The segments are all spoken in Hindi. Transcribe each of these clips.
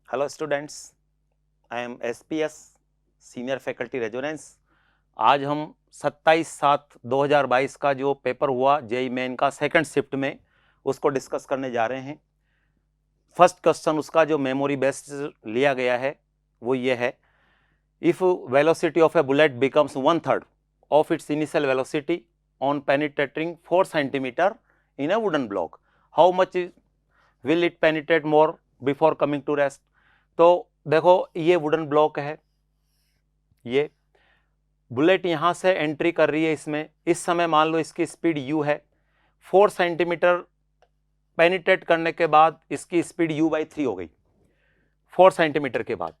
Hello students, I am SPS senior faculty resonance. आज हम 27/7/2022 का जो पेपर हुआ जेईई मेन का सेकंड शिफ्ट में उसको डिस्कस करने जा रहे हैं। फर्स्ट क्वेश्चन उसका जो मेमोरी बेस्ड लिया गया है वो ये है, if velocity of a bullet becomes 1/3 of its initial velocity on penetrating 4 centimetre in a wooden block, how much will it penetrate more before coming to rest. तो देखो ये वुडन ब्लॉक है, ये बुलेट यहां से एंट्री कर रही है इसमें। इस समय मान लो इसकी स्पीड u है, 4 सेंटीमीटर पेनिट्रेट करने के बाद इसकी स्पीड u/3 हो गई 4 सेंटीमीटर के बाद।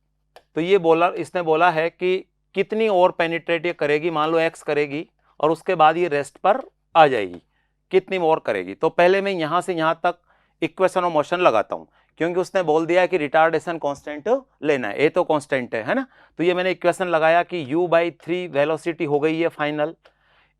तो ये इसने बोला है कि कितनी और पेनिट्रेट ये करेगी, मान लो x करेगी और उसके बाद ये रेस्ट पर आ जाएगी, कितनी और करेगी। तो पहले मैं यहां से यहां तक इक्वेशन ऑफ मोशन लगाता हूं, क्योंकि उसने बोल दिया कि रिटार्डेशन कांस्टेंट लेना है, ए तो कांस्टेंट है ना। तो ये मैंने इक्वेशन लगाया कि u/3 वेलोसिटी हो गई है फाइनल,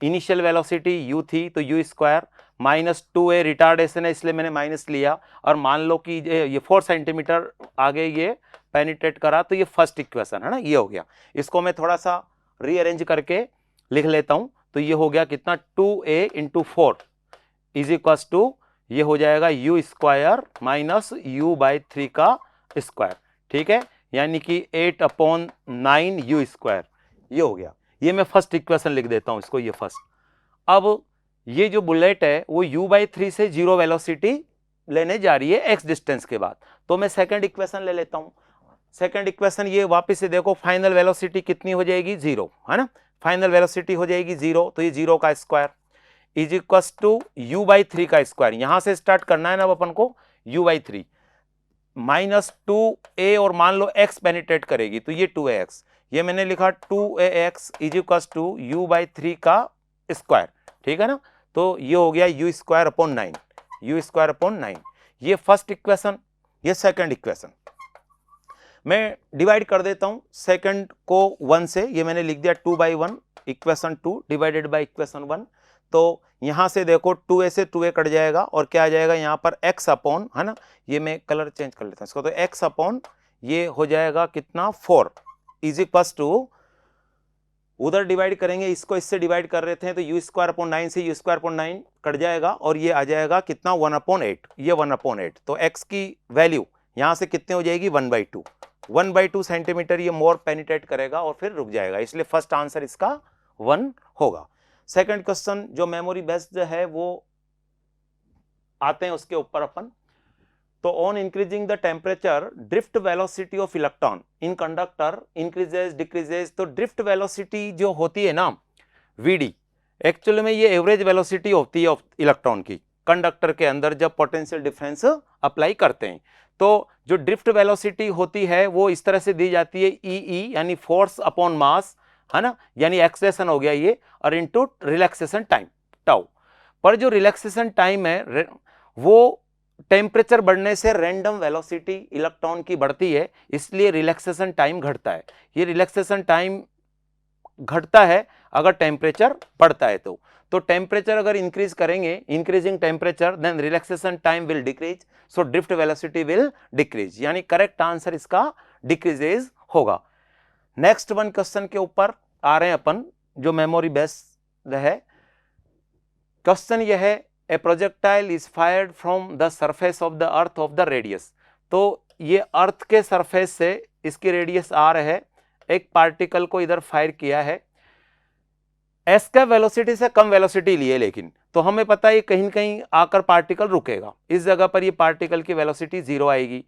इनिशियल वेलोसिटी u थी तो u² -2a रिटार्डेशन है इसलिए मैंने माइनस लिया, और मान लो कि ये 4 सेंटीमीटर आगे ये पेनिट्रेट करा, तो ये फर्स्ट इक्वेशन है ना, ये हो गया। इसको मैं थोड़ा सा रीअरेंज करके लिख लेता हूं, तो ये हो गया कितना 2a × 4 इज इक्वल टू ये हो जाएगा u² - u/3 का स्क्वायर, ठीक है, यानी कि 8/9 u², ये हो गया। ये मैं फर्स्ट इक्वेशन लिख देता हूं इसको, ये फर्स्ट। अब ये जो बुलेट है वो u/3 से 0 वेलोसिटी लेने जा रही है x डिस्टेंस के बाद, तो मैं सेकंड इक्वेशन ले लेता हूं। सेकंड इक्वेशन ये वापस से देखो, फाइनल वेलोसिटी कितनी हो जाएगी 0, है ना, फाइनल वेलोसिटी हो जाएगी 0, तो ये 0 का square is equal to u/3 का स्क्वायर। यहां से स्टार्ट करना है ना अपन को, u/3 -2a और मान लो x पेनिट्रेट करेगी तो ये 2ax, ये मैंने लिखा 2ax is equal to u/3 का स्क्वायर, ठीक है ना। तो ये हो गया u²/9, u²/9, ये फर्स्ट इक्वेशन। ये सेकंड इक्वेशन मैं डिवाइड कर देता हूं सेकंड को 1 से, ये मैंने लिख दिया 2/1 इक्वेशन 2 डिवाइडेड बाय इक्वेशन 1। तो यहां से देखो 2a से 2a कट जाएगा और क्या आ जाएगा यहाँ पर x अपॉन, है ना, ये मैं कलर चेंज कर लेता हूं इसको, तो x अपॉन ये हो जाएगा कितना 4 इज इक्वल टू, उधर डिवाइड करेंगे इसको, इससे डिवाइड कर रहे थे तो u²/9 से u²/9 कट जाएगा और ये आ जाएगा कितना 1/8, ये 1/8। तो x की वैल्यू यहां से कितने हो जाएगी 1/2, 1/2 सेंटीमीटर ये मोर पेनिट्रेट करेगा और फिर रुक जाएगा, इसलिए फर्स्ट आंसर इसका 1 होगा। सेकंड क्वेश्चन जो मेमोरी बेस्ड है वो आते हैं उसके ऊपर अपन। तो on increasing the temperature drift velocity of electron in conductor increases decreases. तो ड्रिफ्ट वेलोसिटी जो होती है ना Vd, एक्चुअली में ये एवरेज वेलोसिटी होती है इलेक्ट्रॉन की कंडक्टर के अंदर जब पोटेंशियल डिफरेंस अप्लाई करते हैं। तो जो ड्रिफ्ट वेलोसिटी होती है वो इस तरह से दी जाती है EE यानी फोर्स अपॉन मास, है ना, यानी एक्सेलेरेशन हो गया ये, और इनटू रिलैक्सेशन टाइम टाउ। पर जो रिलैक्सेशन टाइम है वो टेम्परेचर बढ़ने से रैंडम वेलोसिटी इलेक्ट्रॉन की बढ़ती है, इसलिए रिलैक्सेशन टाइम घटता है। ये रिलैक्सेशन टाइम घटता है अगर टेम्परेचर बढ़ता है तो टेम्परेचर अगर इंक्रीज करेंगे, increasing temperature, then relaxation time will decrease, so drift velocity will decrease, यानी करेक्ट आंसर इसका डिक्रीजेज होगा। नेक्स्ट वन क्वेश्चन के ऊपर आ रहे हैं अपन, जो मेमोरी बेस्ड है। क्वेश्चन यह है, ए projectile is fired from the surface of the earth of the radius. तो ये अर्थ के सरफेस से इसकी रेडियस r है, एक पार्टिकल को इधर फायर किया है, एस का वेलोसिटी से कम वेलोसिटी लिए, लेकिन तो हमें पता है कहीं कहीं आकर पार्टिकल रुकेगा, इस जगह पर ये पार्टिकल की वेलोसिटी 0 आएगी,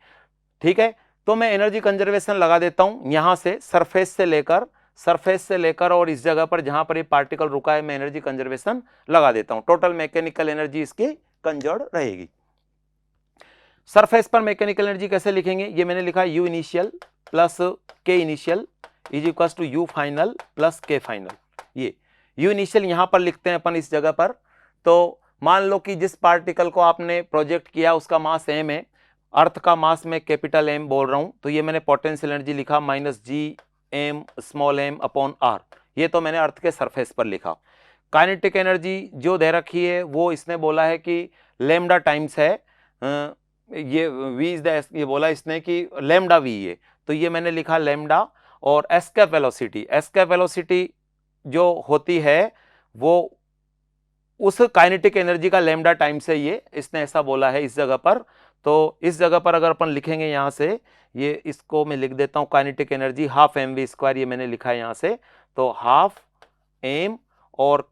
ठीक है। तो मैं एनर्जी कंजर्वेशन लगा देता हूं, यहां से सरफेस से लेकर और इस जगह पर जहां पर ये पार्टिकल रुका है मैं एनर्जी कंजर्वेशन लगा देता हूं। टोटल मैकेनिकल एनर्जी इसकी कंजर्व रहेगी। सरफेस पर मैकेनिकल एनर्जी कैसे लिखेंगे, ये मैंने लिखा u initial plus k initial is equal to u final plus k final. ये u इनिशियल यहां पर लिखते हैं अपन इस जगह पर। तो मान लो कि जिस पार्टिकल को आपने प्रोजेक्ट किया उसका मास m है, अर्थ का मास में कैपिटल M बोल रहा हूं, तो ये मैंने पोटेंशियल एनर्जी लिखा -Gm small m upon r, ये तो मैंने अर्थ के सरफेस पर लिखा। काइनेटिक एनर्जी जो दे रखी है वो इसने बोला है कि लैम्डा टाइम्स है ये v इज द, ये बोला इसने कि लैम्डा v है, तो ये मैंने लिखा लैम्डा। और एस्केप वेलोसिटी जो होती है वो उस काइनेटिक एनर्जी का लैम्डा टाइम से, ये इसने ऐसा बोला है इस जगह पर। तो इस जगह पर अगर अपन लिखेंगे यहां से, ये इसको मैं लिख देता हूं kinetic energy half M V square, ये मैंने लिखा है यहां से, तो हाफ एम। और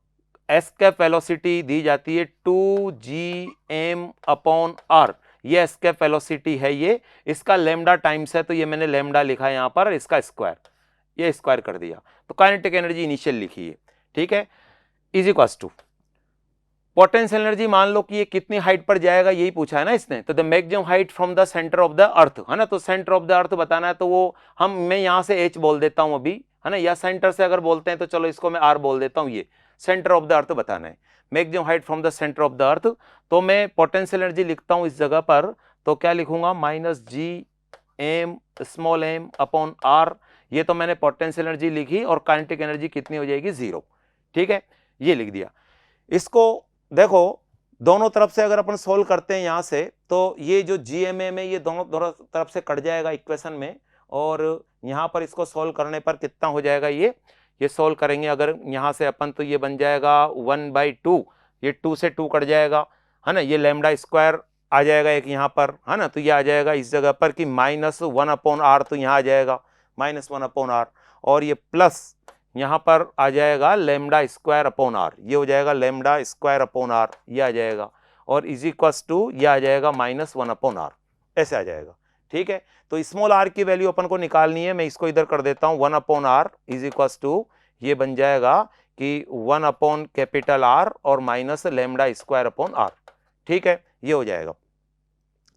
एस्केप वेलोसिटी दी जाती है 2gm अपॉन आर, ये एस्केप वेलोसिटी है, ये इसका लैम्डा टाइम्स है, तो ये मैंने लैम्डा लिखा है यहां पर, इसका स्क्वायर, ये स्क्वायर कर दिया, तो काइनेटिक एनर्जी इनिशियल लिखी है, ठीक है। Is equals to potential energy, मान लो कि ये कितनी हाइट पर जाएगा, यही पूछा है ना इसने, तो the maximum height from the centre of the earth, है ना, तो सेंटर ऑफ द अर्थ बताना है, तो वो मैं यहां से एच बोल देता हूं अभी, है ना, या सेंटर से अगर बोलते हैं तो चलो इसको मैं आर बोल देता हूं, ये सेंटर ऑफ द अर्थ बताना है, maximum height from the centre of the earth. तो मैं पोटेंशियल एनर्जी लिखता हूं इस जगह पर, तो क्या लिखूंगा, minus G M small M upon R, ये तो मैंने पोटेंशियल एनर्जी लिखी, और काइनेटिक एनर्जी कितनी हो जाएगी, 0, ठीक है, ये लिख दिया। इसको देखो दोनों तरफ से अगर अपन सोल्व करते हैं यहां से, तो ये जो GMA ये दोनों तरफ से कट जाएगा इक्वेशन में, और यहां पर इसको सोल्व करने पर कितना हो जाएगा, ये सोल्व करेंगे अगर यहां से अपन, तो ये बन जाएगा 1/2, ये 2 से 2 कट जाएगा, है ना, ये लैम्डा स्क्वायर आ जाएगा एक यहाँ पर, है ना, तो ये आ जाएगा इस जगह पर कि -1/r, तो यहाँ आ जाएगा -1/r, और ये प्लस यहां पर आ जाएगा लैम्डा स्क्वायर अपॉन आर, ये हो जाएगा लैम्डा स्क्वायर अपॉन आर, ये आ जाएगा, और इज इक्वल्स टू ये आ जाएगा -1/r, ऐसे आ जाएगा, ठीक है। तो स्मॉल आर की वैल्यू अपन को निकालनी है, मैं इसको इधर कर देता हूं, 1/r इज इक्वल्स टू, ये बन जाएगा कि 1/R और minus lambda square upon R, ठीक है, ये हो जाएगा।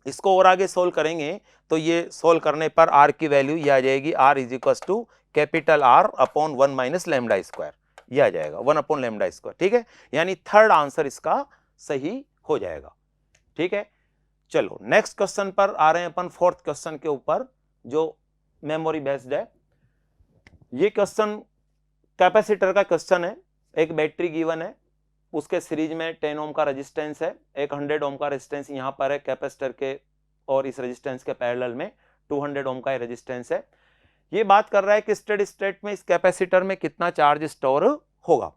इसको और आगे सोल्व करेंगे, तो ये सोल्व करने पर आर की वैल्यू ये आ जाएगी, R is equals to capital R upon 1 minus lambda square, ये आ जाएगा 1 अपॉन लैम्डा स्क्वायर, ठीक है, यानी थर्ड आंसर इसका सही हो जाएगा, ठीक है। चलो नेक्स्ट क्वेश्चन पर आ रहे हैं अपन, फोर्थ क्वेश्चन के ऊपर, जो मेमोरी बेस्ड है। ये क्वेश्चन कैपेसिटर का क्वेश्चन है, एक बैटरी गिवन है, उसके सीरीज में 10 ओम का रेजिस्टेंस है, एक 100 ओम का रेजिस्टेंस यहाँ पर है कैपेसिटर के, और इस रेजिस्टेंस के पैरेलल में 200 ओम का रेजिस्टेंस है। ये बात कर रहा है कि स्टेडी स्टेट में इस कैपेसिटर में कितना चार्ज स्टोर होगा।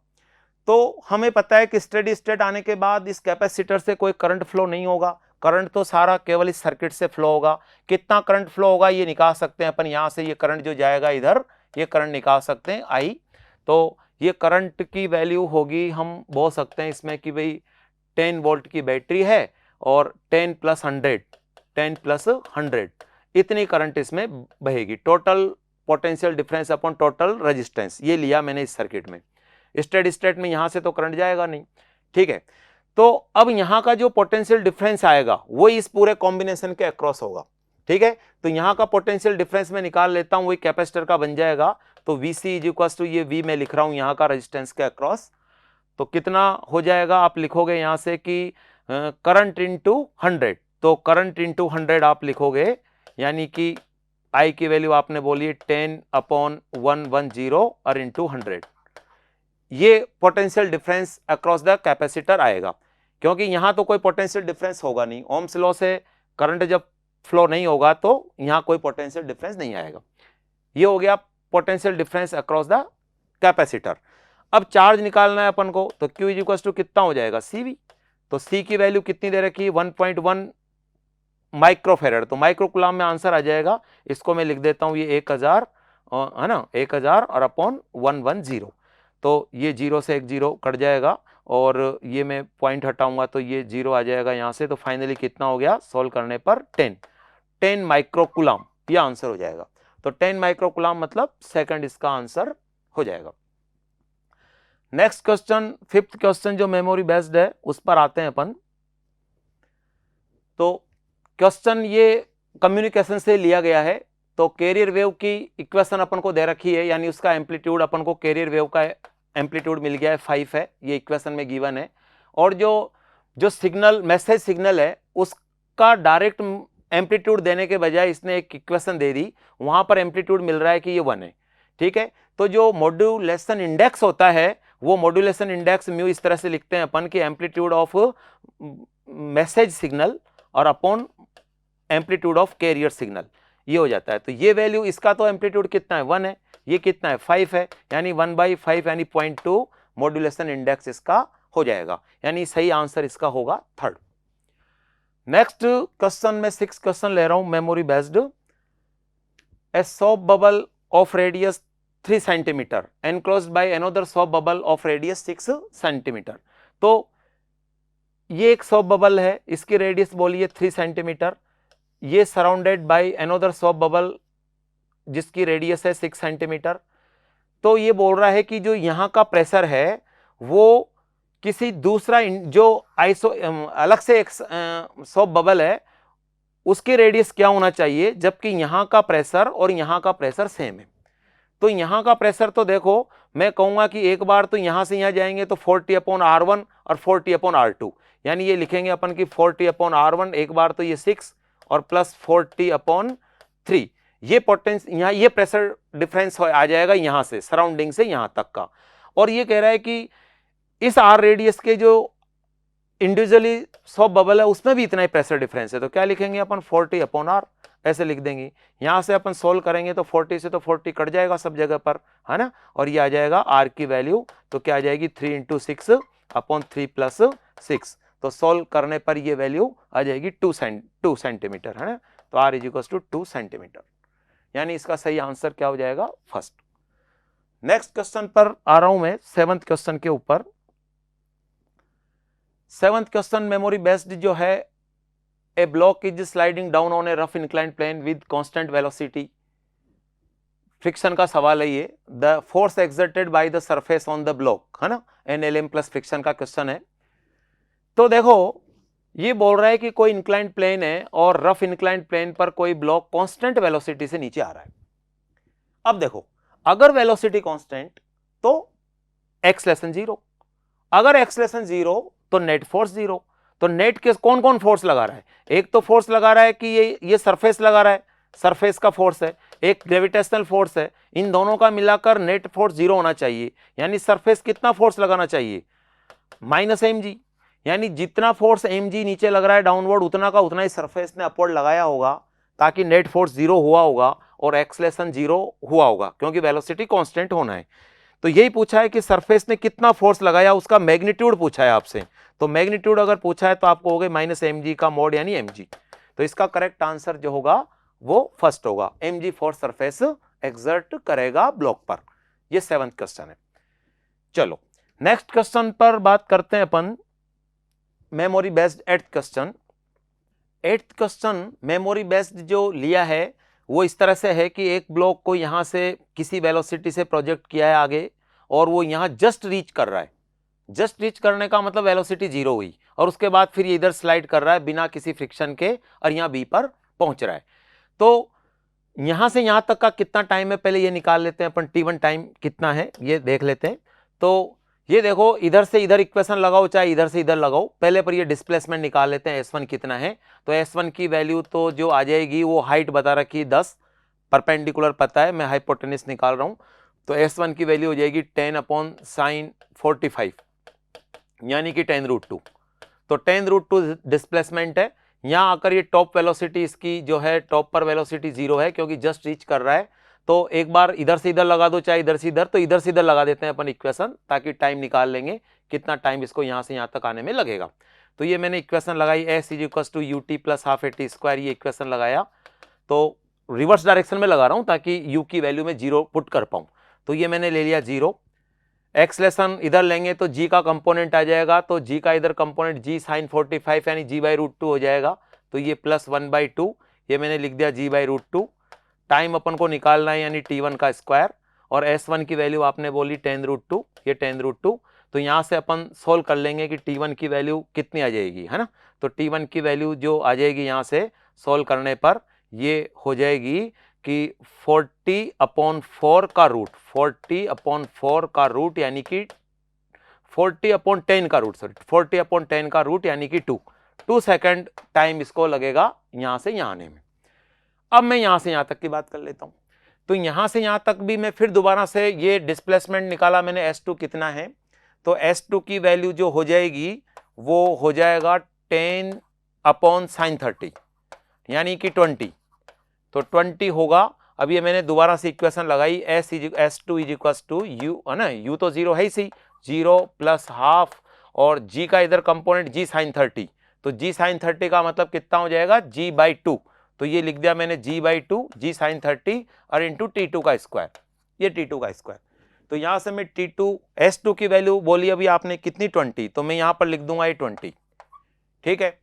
तो हमें पता है कि स्टेडी स्टेट आने के बाद इस कैपेसिटर से कोई करंट फ्लो नहीं होगा, करंट तो सारा केवल इस सर्किट से फ्लो होगा। कितना करंट फ्लो होगा ये निकाल सकते हैं अपन, यहां से ये करंट जो जाएगा इधर, ये करंट निकाल सकते हैं आई। तो ये करंट की वैल्यू होगी, हम बोल सकते हैं इसमें कि भाई 10 वोल्ट की बैटरी है, और 10 + 100 इतनी करंट इसमें बहेगी। Total potential difference upon total resistance, ये लिया मैंने इस सर्किट में। स्टेडी स्टेट में यहां से तो करंट जाएगा नहीं, ठीक है। तो अब यहां का जो पोटेंशियल डिफरेंस आएगा वो इस पूरे कॉम्बिनेशन के अक्रॉस होगा, ठीक है। तो यहां का पोटेंशियल डिफरेंस में निकाल लेता हूं, वही कैपेसिटर का बन जाएगा। तो VC इज इक्वल्स टू, ये V मैं लिख रहा हूं यहां का रेजिस्टेंस के अक्रॉस, तो कितना हो जाएगा, आप लिखोगे यहां से कि करंट इंटू 100, तो करंट इंटू 100 आप लिखोगे, यानी कि I की वैल्यू आपने बोली 10/110 और इंटू 100, ये potential difference across the capacitor आएगा। क्योंकि यहां तो कोई पोटेंशियल डिफरेंस होगा नहीं, ओम्स लॉ से करंट जब फ्लो नहीं होगा तो यहां कोई पोटेंशियल डिफरेंस नहीं आएगा। ये हो गया potential difference across the capacitor. अब चार्ज निकालना है अपन को, तो Q इज इक्वल टू कितना हो जाएगा, CV। तो C की वैल्यू कितनी दे रखी है, 1.1 माइक्रोफेरेड, तो माइक्रोकुलाम में आंसर आ जाएगा। इसको मैं लिख देता हूं, ये 1000 है ना, 1000 और अपॉन 110, तो ये 0 से एक 0 कट जाएगा, और ये मैं पॉइंट हटाऊंगा तो ये 0 आ जाएगा यहां से। तो फाइनली कितना हो गया, सोल्व करने पर 10 माइक्रोकुलाम, ये आंसर हो जाएगा। तो 10 माइक्रोकुलाम मतलब सेकंड इसका आंसर हो जाएगा। नेक्स्ट क्वेश्चन, फिफ्थ क्वेश्चन जो मेमोरी बेस्ड है, उस पर आते हैं अपन। तो क्वेश्चन ये कम्युनिकेशन से लिया गया है। तो कैरियर वेव की इक्वेशन अपन को दे रखी है, यानी उसका एम्पलीट्यूड अपन को, कैरियर वेव का एम्पलीट्यूड मिल गया है 5 है, ये इक्वेशन में गिवन है। और जो सिग्नल, मैसेज सिग्नल है, उसका डायरेक्ट एम्पलीट्यूड देने के बजाय इसने एक इक्वेशन दे दी, वहां पर एम्पलीट्यूड मिल रहा है कि ये 1 है, ठीक है। तो जो मॉड्यूलेशन इंडेक्स होता है, वो मॉड्यूलेशन इंडेक्स म्यू इस तरह से लिखते हैं अपन कि एम्पलीट्यूड ऑफ मैसेज सिग्नल और upon amplitude of carrier signal, ये हो जाता है। तो ये वैल्यू, इसका तो एम्पलीट्यूड कितना है 1 है, ये कितना है 5 है, यानी 1/5 यानी 0.2 मॉड्यूलेशन इंडेक्स इसका हो जाएगा, यानी सही आंसर इसका होगा थर्ड। नेक्स्ट क्वेश्चन में 6 क्वेश्चन ले रहा हूं memory based. A shop bubble of radius 3 centimetre enclosed by another shop bubble of radius 6 centimetre. तो ये एक सॉप बबल है, इसकी रेडियस बोलिए 3 सेंटीमीटर, ये surrounded by another shop bubble जिसकी रेडियस है 6 सेंटीमीटर। तो ये बोल रहा है कि जो यहाँ का प्रेशर है वो किसी दूसरा जो अलग से एक सॉप बबल है उसकी रेडियस क्या होना चाहिए, जबकि यहाँ का प्रेशर और यहाँ का प्रेशर सेम है। तो यहाँ का प्रेशर तो देखो, मैं कहूँगा कि एक बार तो यहाँ से यहाँ जाएंगे तो 40/R1 और 40/R2, यानी ये लिखेंगे अपन की 40/R1, एक बार तो ये 6 और प्लस 40/3, ये पोटेंशियल यहाँ ये प्रेशर डिफरेंस आ जाएगा यहाँ से सराउंडिंग से यहाँ तक का। और ये कह रहा है कि इस आर रेडियस के जो इंडिविजुअली सॉप बबल है उसमें भी इतना ही प्रेशर डिफरेंस है, तो क्या लिखेंगे अपन 40/R ऐसे लिख देंगे। यहाँ से अपन सोल्व करेंगे तो 40 से तो 40 कट जाएगा सब जगह पर, है ना, और ये आ जाएगा आर की वैल्यू, तो क्या आ जाएगी 3 × 6/3 + 6, तो सोल्व करने पर ये वैल्यू आ जाएगी 2 सेंटीमीटर, है ना, तो R = 2 सेंटीमीटर, यानी इसका सही आंसर क्या हो जाएगा फर्स्ट। नेक्स्ट क्वेश्चन पर आ रहा हूं मैं 7th क्वेश्चन के ऊपर। 7th क्वेश्चन मेमोरी बेस्ड जो है, a block is sliding down on a rough inclined plane with constant velocity, friction का सवाल है ये। The force exerted by the surface on the block, है ना, NLM प्लस फ्रिक्शन का क्वेश्चन है। तो देखो ये बोल रहा है कि कोई इंक्लाइंड प्लेन है और रफ इंक्लाइंड प्लेन पर कोई ब्लॉक कांस्टेंट वेलोसिटी से नीचे आ रहा है। अब देखो, अगर वेलोसिटी कांस्टेंट तो x <0, अगर x <0 तो नेट फोर्स 0। तो नेट के कौन कौन फोर्स लगा रहा है, एक तो फोर्स लगा रहा है कि ये सरफेस लगा रहा है, सरफेस का फोर्स है, एक ग्रेविटेशनल फोर्स है, इन दोनों का मिलाकर नेट फोर्स 0 होना चाहिए, यानी सरफेस कितना फोर्स लगाना चाहिए -mg, यानी जितना फोर्स mg नीचे लग रहा है डाउनवर्ड उतना का उतना ही सरफेस ने अपवर्ड लगाया होगा, ताकि नेट फोर्स 0 हुआ होगा और एक्सलेशन 0 हुआ होगा, क्योंकि वेलोसिटी कांस्टेंट होना है। तो यही पूछा है कि सरफेस ने कितना फोर्स लगाया, उसका मैग्नीट्यूड पूछा है आपसे। तो मैग्नीट्यूड अगर पूछा है तो आपको हो गए -mg का मोड यानी mg। तो इसका करेक्ट आंसर जो होगा वो फर्स्ट होगा, mg फोर्स सरफेस एक्सर्ट करेगा ब्लॉक पर। ये 7th क्वेश्चन है। चलो नेक्स्ट क्वेश्चन पर बात करते हैं अपन, memory based 8th question. 8th question memory based जो लिया है वो इस तरह से है कि एक ब्लॉक को यहां से किसी वेलोसिटी से प्रोजेक्ट किया है आगे, और वो यहां जस्ट रीच कर रहा है। जस्ट रीच करने का मतलब वेलोसिटी 0 हुई, और उसके बाद फिर ये इधर स्लाइड कर रहा है बिना किसी फ्रिक्शन के, और यहाँ बी पर पहुंच रहा है। तो यहां से यहां तक का कितना टाइम है, पहले ये निकाल लेते हैं अपन, t1 टाइम कितना है ये देख लेते हैं। तो ये देखो, इधर से इधर इक्वेशन लगाओ चाहे इधर से इधर लगाओ, पहले पर ये डिस्प्लेसमेंट निकाल लेते हैं, S1 कितना है। तो S1 की वैल्यू तो जो आ जाएगी वो हाइट बता रखी 10, परपेंडिकुलर पता है, मैं हाइपोटेनस निकाल रहा हूं, तो S1 की वैल्यू हो जाएगी 10/sin45, यानी कि 10√2। तो 10√2 डिस्प्लेसमेंट है। यहां आकर ये टॉप वेलोसिटी इसकी जो है, टॉप पर वेलोसिटी 0 है क्योंकि जस्ट रीच कर रहा है। तो एक बार इधर से इधर लगा दो चाहे इधर से इधर, तो इधर से इधर लगा देते हैं अपन इक्वेशन, ताकि टाइम निकाल लेंगे कितना टाइम इसको यहां से यहां तक आने में लगेगा। तो ये मैंने इक्वेशन लगाई, S = ut + ½ at², ये इक्वेशन लगाया। तो रिवर्स डायरेक्शन में लगा रहा हूं ताकि u की वैल्यू में 0 पुट कर पाऊं। तो ये मैंने ले लिया 0, एक्सलेशन इधर लेंगे तो g का कंपोनेंट आ जाएगा, तो g का इधर कंपोनेंट g sin45 यानी g/√2 हो जाएगा। तो ये +1/2, ये मैंने लिख दिया g/√2। टाइम अपन को निकालना है यानी t1 का स्क्वायर, और S1 की वैल्यू आपने बोली 10√2, ये 10√2। तो यहाँ से अपन सोल्व कर लेंगे कि t1 की वैल्यू कितनी आ जाएगी, है ना। तो t1 की वैल्यू जो आ जाएगी यहाँ से सोल्व करने पर ये हो जाएगी कि 40/4 का रूट, 40/4 का रूट यानी कि 40/10 का रूट, सॉरी 40/10 का रूट यानी कि 2 सेकंड टाइम इसको लगेगा यहां से यहां आने में। अब मैं यहां से यहां तक की बात कर लेता हूं। तो यहां से यहां तक भी मैं फिर दोबारा से ये डिस्प्लेसमेंट निकाला मैंने, S2 कितना है, तो S2 की वैल्यू जो हो जाएगी वो हो जाएगा 10/sin30। यानी कि 20, तो 20 होगा। अब ये मैंने दोबारा से इक्वेशन लगाई, S2 is equal to you, है ना, यू तो 0 है ही सही, 0 प्लस हाफ और g का इधर कंपोनेंट g साइन 30, तो g साइन 30 का मतलब कितना हो जाएगा g/2, तो ये लिख दिया मैंने g/2 g साइन 30 और इंटू T2 का स्क्वायर, ये T2 का स्क्वायर। तो यहां से मैं T2 S2 की वैल्यू बोली अभी आपने कितनी 20, तो मैं यहां पर लिख दूंगा ये 20, ठीक है।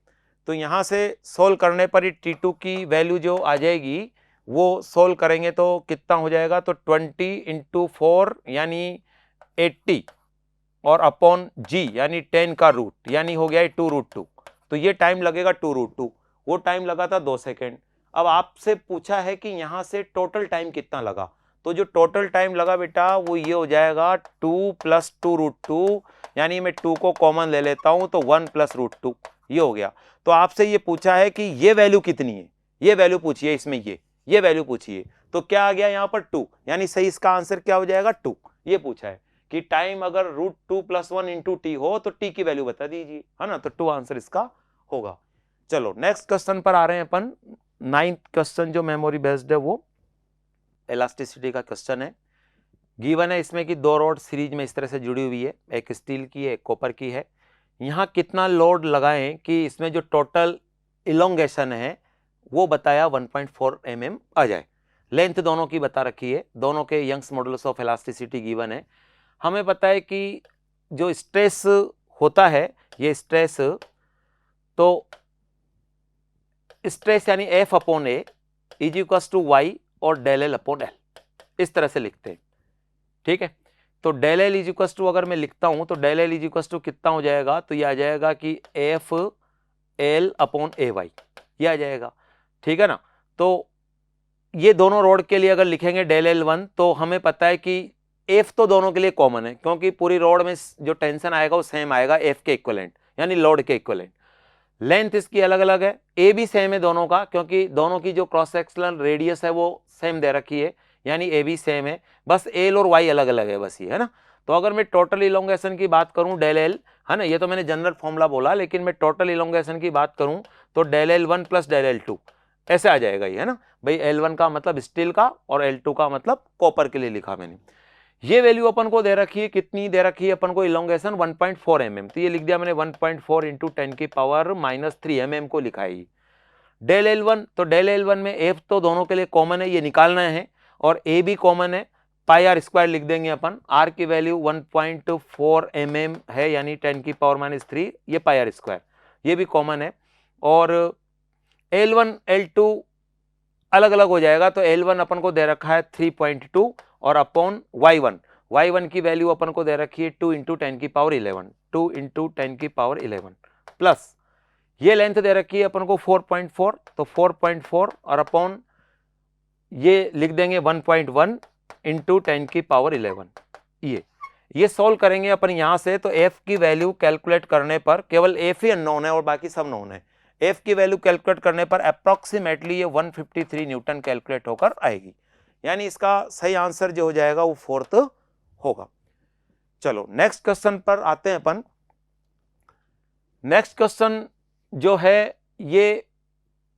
तो यहां से सोल्व करने पर ही T2 की वैल्यू जो आ जाएगी वो सोल्व करेंगे तो कितना हो जाएगा, तो 20 इंटू 4 यानी 80 और अपॉन g यानी 10 का रूट, यानी हो गया 2√2, तो ये टाइम लगेगा 2√2, वो टाइम लगा था 2 सेकेंड। अब आपसे पूछा है कि यहां से टोटल टाइम कितना लगा, तो जो टोटल टाइम लगा बेटा वो ये हो जाएगा 2 + 2√2, यानी मैं 2 को कॉमन ले लेता हूं तो 1 + √2, ये हो गया। तो आपसे ये पूछा है कि ये वैल्यू कितनी है, ये वैल्यू पूछिए, इसमें ये वैल्यू पूछिए, तो क्या आ गया यहाँ पर 2, यानी सही इसका आंसर क्या हो जाएगा 2, ये पूछा है कि टाइम अगर √2 + 1 इंटू टी हो तो टी की वैल्यू बता दीजिए, है ना, तो 2 आंसर इसका होगा। चलो नेक्स्ट क्वेश्चन पर आ रहे हैं अपन। 9th क्वेश्चन जो मेमोरी बेस्ड है वो इलास्टिसिटी का क्वेश्चन है। गिवन है इसमें कि 2 रॉड सीरीज में इस तरह से जुड़ी हुई है, एक स्टील की है एक कॉपर की है। यहाँ कितना लोड लगाएं कि इसमें जो टोटल इलोंगेशन है वो बताया 1.4 mm आ जाए। लेंथ दोनों की बता रखी है, दोनों के Young's modulus of elasticity given है। हमें पता है कि जो स्ट्रेस होता है, ये स्ट्रेस, तो स्ट्रेस यानी F/A is equal to y और del L/L, इस तरह से लिखते हैं, ठीक है। तो del L is equal to अगर मैं लिखता हूं तो del L is equal to कितना हो जाएगा, तो ये आ जाएगा कि F/L/AY, ये आ जाएगा, ठीक है ना। तो ये दोनों रोड के लिए अगर लिखेंगे del L1 तो हमें पता है कि F तो दोनों के लिए कॉमन है, क्योंकि पूरी रोड में जो टेंशन आएगा वो सेम आएगा F के इक्विवेलेंट, यानी लोड के इक्विवेलेंट। लेंथ इसकी अलग अलग है, ए भी सेम है दोनों का, क्योंकि दोनों की जो क्रॉस सेक्शनल रेडियस है वो सेम दे रखी है, यानी ए भी सेम है, बस एल और वाई अलग अलग है, बस ये, है ना। तो अगर मैं टोटल इलोंगेशन की बात करूं del L, है ना, ये तो मैंने जनरल फॉर्मूला बोला, लेकिन मैं टोटल इलोंगेशन की बात करूं तो del L1 + del L2 ऐसे आ जाएगा ये, है ना भाई। L1 का मतलब स्टील का और L2 का मतलब कॉपर के लिए लिखा मैंने। ये वैल्यू अपन को दे रखी है, कितनी दे रखी है अपन को, इलोंगेशन 1.4 mm, तो ये लिख दिया मैंने 1.4 × 10⁻³ mm को लिखा है। del L1, तो del L1 में F तो दोनों के लिए कॉमन है, ये निकालना है, और A भी कॉमन है, πr² लिख देंगे अपन। R की वैल्यू 1.4 mm है, यानी 10⁻³ ये πr², ये भी कॉमन है। और L1 L2 अलग अलग हो जाएगा, तो L1 अपन को दे रखा है 3.2 और अपॉन y1 की वैल्यू अपन को दे रखी है 2 × 10⁻11 प्लस ये लेंथ दे रखी है अपन को 4.4, तो 4.4 और अपॉन ये लिख देंगे 1.1 × 10⁻11। ये सोल्व करेंगे अपन यहां से, तो f की वैल्यू कैलकुलेट करने पर केवल f ही अननोन है और बाकी सब नोन है। f की वैल्यू कैलकुलेट करने पर अप्रोक्सीमेटली ये 153 न्यूटन कैलकुलेट होकर आएगी, यानी इसका सही आंसर जो हो जाएगा वो 4th होगा। चलो नेक्स्ट क्वेश्चन पर आते हैं अपन। नेक्स्ट क्वेश्चन जो है ये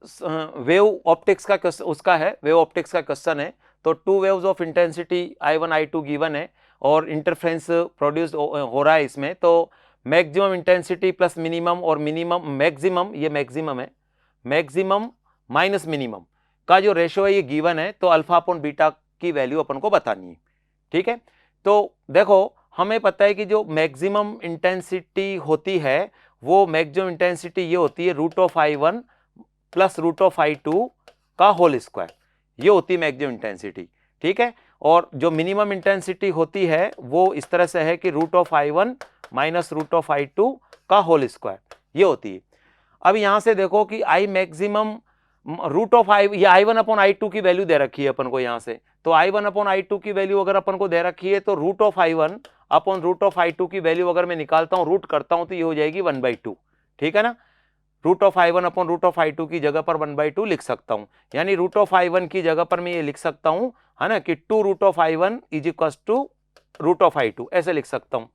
वेव ऑप्टिक्स का क्वेश्चन, उसका है, वेव ऑप्टिक्स का क्वेश्चन है। तो 2 waves of intensity I1 I2 given है और इंटरफ्रेंस प्रोड्यूस हो रहा है इसमें। तो मैक्सिमम इंटेंसिटी प्लस मिनिमम और मिनिमम मैक्सिमम, ये मैक्सिमम है, मैक्सिमम माइनस मिनिमम का जो रेशो है ये गिवन है, तो α/β की वैल्यू अपन को बतानी है, ठीक है। तो देखो हमें पता है कि जो मैक्सिमम इंटेंसिटी होती है वो मैक्सिमम इंटेंसिटी ये होती है √I1 + √I2 का होल स्क्वायर, ये होती है मैक्सिमम इंटेंसिटी, ठीक है। और जो मिनिमम इंटेंसिटी होती है वो इस तरह से है कि √I1 - √I2 का होल स्क्वायर, ये होती है। अब यहां से देखो कि I मैक्सिमम ये I1/I2 की वैल्यू दे रखी है अपन को यहाँ से, तो I1/I2 की वैल्यू अगर अपन को दे रखी है तो √I1/√I2 की वैल्यू अगर मैं निकालता हूँ, रूट करता हूँ, तो ये हो जाएगी 1/2, ठीक है ना। √I1/√I2 की जगह पर 1/2 लिख सकता हूँ, यानी √I1 की जगह पर मैं ये लिख सकता हूँ, है ना, कि 2√I1 = √I2 ऐसे लिख सकता हूँ।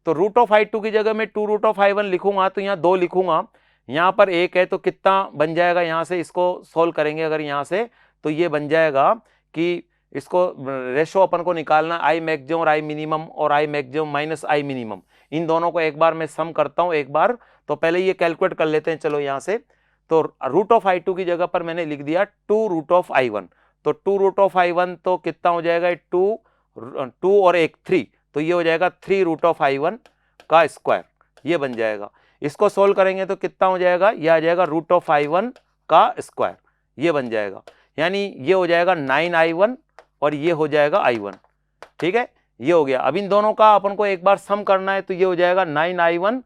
तो √I2 की जगह में 2√I1 लिखूंगा तो यहाँ 2 लिखूंगा, यहाँ पर 1 है तो कितना बन जाएगा, यहाँ से इसको सोल्व करेंगे अगर यहाँ से, तो ये बन जाएगा कि इसको रेशो अपन को निकालना आई मैक्सिमम और आई मिनिमम और I maximum minus I minimum, इन दोनों को एक बार मैं सम करता हूँ एक बार, तो पहले ये कैलकुलेट कर लेते हैं। चलो यहाँ से तो रूट ऑफ i2 की जगह पर मैंने लिख दिया 2 रूट ऑफ i1, तो 2 रूट ऑफ i1 तो कितना हो जाएगा, 2 और 1 3, तो ये हो जाएगा 3 रूट ऑफ i1 का स्क्वायर, ये बन जाएगा। इसको सोल्व करेंगे तो कितना हो जाएगा, ये आ जाएगा रूट ऑफ i1 का स्क्वायर, ये बन जाएगा, यानी ये हो जाएगा 9i1 और ये हो जाएगा i1, ठीक है, ये हो गया। अब इन दोनों का अपन को एक बार सम करना है, तो ये हो जाएगा 9i1,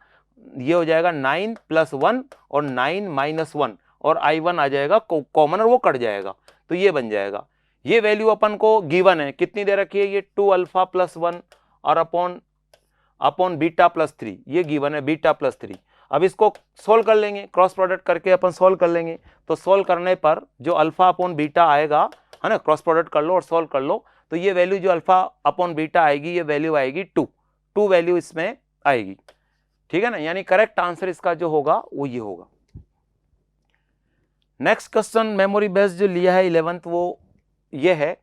ये हो जाएगा 9 + 1 और 9 - 1 और i1 आ जाएगा कॉमन और वो कट जाएगा, तो ये बन जाएगा। ये वैल्यू अपन को गिवन है, कितनी दे रखी है, ये 2 अल्फा + 1 और अपॉन बीटा + 3, ये गिवन है बीटा + 3। अब इसको सोल्व कर लेंगे, क्रॉस प्रोडक्ट करके अपन सोल्व कर लेंगे, तो सोल्व करने पर जो अल्फा अपॉन बीटा आएगा, है ना, क्रॉस प्रोडक्ट कर लो और सोल्व कर लो, तो ये वैल्यू जो अल्फा अपॉन बीटा आएगी, ये वैल्यू आएगी 2 वैल्यू इसमें आएगी, ठीक है ना, यानी करेक्ट आंसर इसका जो होगा वो ये होगा। नेक्स्ट क्वेश्चन मेमोरी बेस्ड जो लिया है 11th, वो ये है,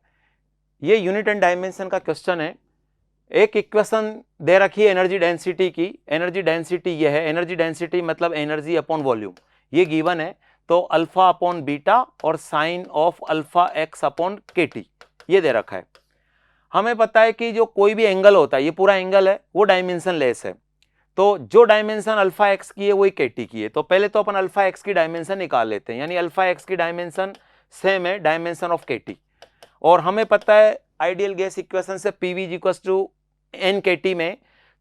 ये यूनिट एंड डायमेंशन का क्वेश्चन है। एक इक्वेशन दे रखी है एनर्जी डेंसिटी की, एनर्जी डेंसिटी ये है, एनर्जी डेंसिटी मतलब एनर्जी अपॉन वॉल्यूम, ये गिवन है, तो अल्फा अपॉन बीटा और sine of alpha X upon KT ये दे रखा है। हमें पता है कि जो कोई भी एंगल होता है, ये पूरा एंगल है, वो डायमेंशन लेस है, तो जो डायमेंशन अल्फा एक्स की है वही केटी की है, तो पहले तो अपन अल्फा एक्स की डायमेंशन निकाल लेते हैं, यानी अल्फा एक्स की डायमेंशन सेम है डायमेंशन ऑफ केटी, और हमें पता है आइडियल गैस इक्वेशन से PV = n kT में,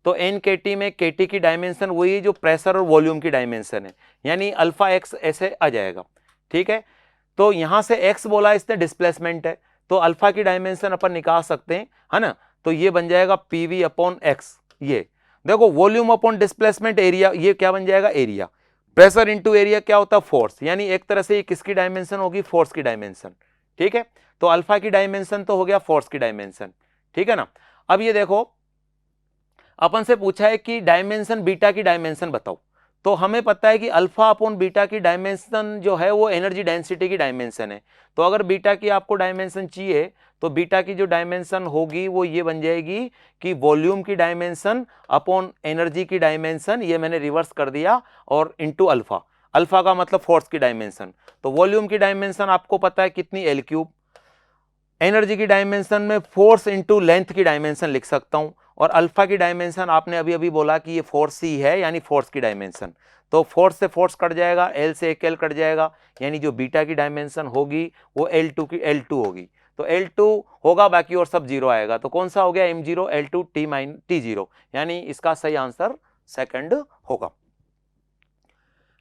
तो n kT में kT की डायमेंशन वही है जो प्रेशर और वॉल्यूम की डायमेंशन है, यानी अल्फा एक्स ऐसे आ जाएगा, ठीक है। तो यहां से x बोला इसने डिस्प्लेसमेंट है, तो अल्फा की डायमेंशन अपन निकाल सकते हैं, है ना, तो ये बन जाएगा PV/x। ये देखो वॉल्यूम अपॉन डिस्प्लेसमेंट एरिया, ये क्या बन जाएगा, एरिया, प्रेशर इंटू एरिया क्या होता है, फोर्स, यानी एक तरह से ये किसकी डायमेंशन होगी, फोर्स की डायमेंशन, ठीक है। तो अल्फा की डायमेंशन तो हो गया फोर्स की डायमेंशन, ठीक है ना। अब ये देखो अपन से पूछा है कि डायमेंशन बीटा की डायमेंशन बताओ, तो हमें पता है कि अल्फा अपॉन बीटा की डायमेंशन जो है वो एनर्जी डेंसिटी की डायमेंशन है, तो अगर बीटा की आपको डायमेंशन चाहिए तो बीटा की जो डायमेंशन होगी वो ये बन जाएगी कि वॉल्यूम की डायमेंशन अपॉन एनर्जी की डायमेंशन, ये मैंने रिवर्स कर दिया, और इनटू अल्फा, अल्फा का मतलब फोर्स की डायमेंशन, तो वॉल्यूम की डायमेंशन आपको पता है कितनी, L3, एनर्जी की डायमेंशन में फोर्स इंटू लेंथ की डायमेंशन लिख सकता हूं, और अल्फा की डायमेंशन आपने अभी अभी बोला कि ये फोर्स ही है, यानी फोर्स की डायमेंशन, तो फोर्स से फोर्स कट जाएगा, L से एक L कट जाएगा, यानी जो बीटा की डायमेंशन होगी वो L2 की L2 होगी, तो L2 होगा बाकी और सब जीरो आएगा, तो कौन सा हो गया, M0 L2 T0, यानी इसका सही आंसर सेकंड होगा।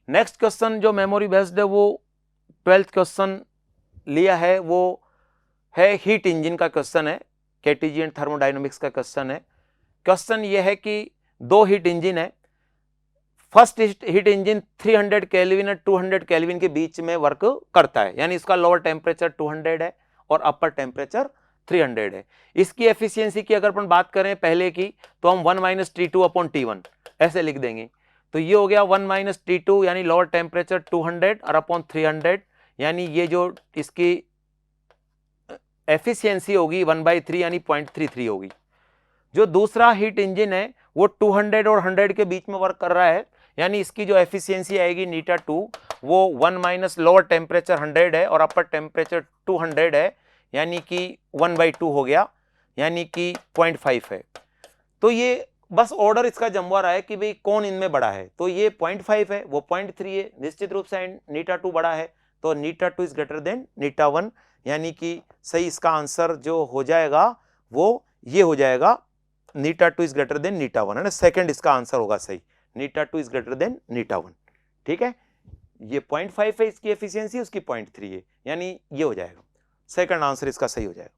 नेक्स्ट क्वेश्चन जो मेमोरी बेस्ड है वो 12th क्वेश्चन लिया है, वो है हीट इंजन का क्वेश्चन है, केटीजी एंड थर्मोडायनामिक्स का क्वेश्चन है। क्वेश्चन ये है कि दो हीट इंजन है, फर्स्ट हीट इंजन 300 केल्विन और 200 केल्विन के बीच में वर्क करता है, यानी इसका लोअर टेम्परेचर 200 है और अपर टेम्परेचर 300 है। इसकी एफिशिएंसी की अगर अपन बात करें पहले की, तो हम 1 - T2/T1 ऐसे लिख देंगे, तो ये हो गया 1 - T2 यानी लोअर टेम्परेचर 200 और अपॉन 300, यानी ये जो इसकी एफिशिएंसी होगी 1/3 यानी 0.33 होगी। जो दूसरा हीट इंजन है वो 200 और 100 के बीच में वर्क कर रहा है, यानी इसकी जो एफिशिएंसी आएगी η2 वो 1 - लोअर टेम्परेचर 100 है और अपर टेम्परेचर 200 है, यानी कि 1/2 हो गया, यानी कि 0.5 है। तो ये बस ऑर्डर इसका जमवा रहा है कि भाई कौन इनमें बड़ा है, तो ये 0.5 है, वो 0.3 है, निश्चित रूप से η2 बड़ा है, तो η2 इज ग्रेटर देन η1, यानी कि सही इसका आंसर जो हो जाएगा वो ये हो जाएगा η2 इज ग्रेटर देन η1, है ना, सेकंड इसका आंसर होगा सही, η2 इज ग्रेटर देन η1, ठीक है। ये 0.5 है इसकी एफिशिएंसी, उसकी 0.3 है, यानी ये हो जाएगा, सेकंड आंसर इसका सही हो जाएगा।